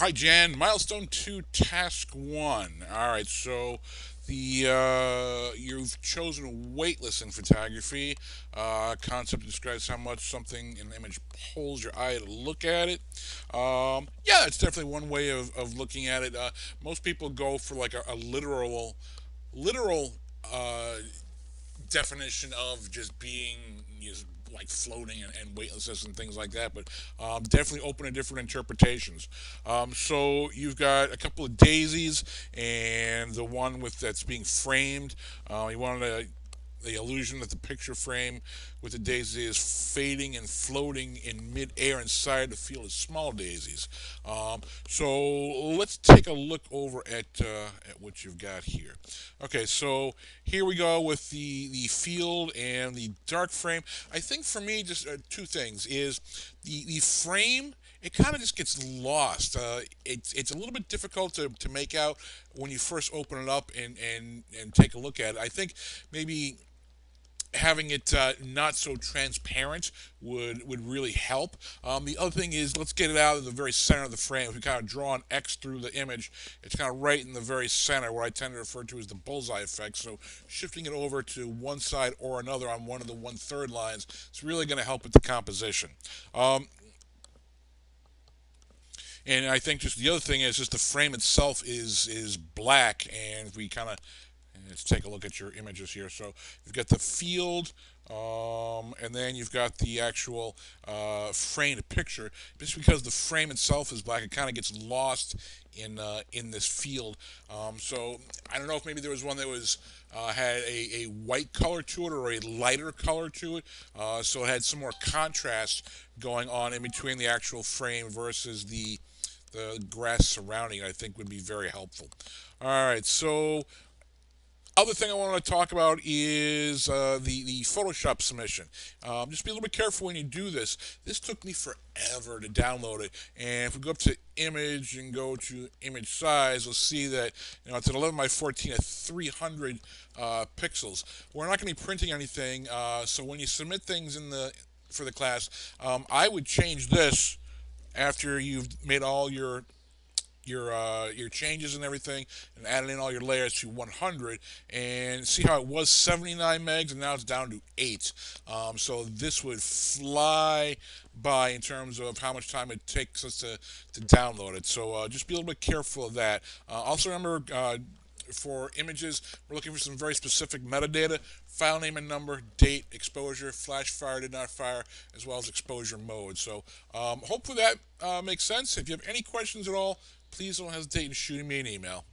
Hi, Jan. Milestone 2, Task 1. All right, so you've chosen weightless in photography. Concept describes how much something in an image pulls your eye to look at it. Yeah, it's definitely one way of looking at it. Most people go for like a literal uh, definition of just being like floating and weightlessness and things like that, but definitely open to different interpretations. So you've got a couple of daisies and the one with that's being framed. You wanted to the illusion that the picture frame with the daisy is fading and floating in mid-air inside the field of small daisies. So let's take a look over at what you've got here. Okay, so here we go with the field and the dark frame. I think for me, just two things is the frame. It kind of just gets lost. It's a little bit difficult to make out when you first open it up and take a look at it. I think maybe having it not so transparent would really help. The other thing is, let's get it out of the very center of the frame. If we kind of draw an X through the image, it's kind of right in the very center, what I tend to refer to as the bullseye effect. So shifting it over to one side or another on one of the 1/3 lines, it's really going to help with the composition. Um, and I think just the other thing is just the frame itself is black, and if we kind of let's take a look at your images here. So you've got the field, and then you've got the actual framed picture. Just because the frame itself is black, it kind of gets lost in this field. So I don't know if maybe there was one that was had a white color to it or a lighter color to it, so it had some more contrast going on in between the actual frame versus the grass surrounding it. I think would be very helpful. All right, so other thing I want to talk about is the Photoshop submission. Just be a little bit careful when you do this. This took me forever to download it, and if we go up to image and go to image size, we'll see that it's an 11 by 14 at 300 pixels. We're not going to be printing anything, so when you submit things in the for the class, I would change this after you've made all your changes and everything and added in all your layers to 100 and see how it was 79 megs and now it's down to 8. So this would fly by in terms of how much time it takes us to download it. So just be a little bit careful of that. Also remember for images, we're looking for some very specific metadata: file name and number, date, exposure, flash fire, did not fire, as well as exposure mode. So hopefully that makes sense. If you have any questions at all, please don't hesitate in shooting me an email.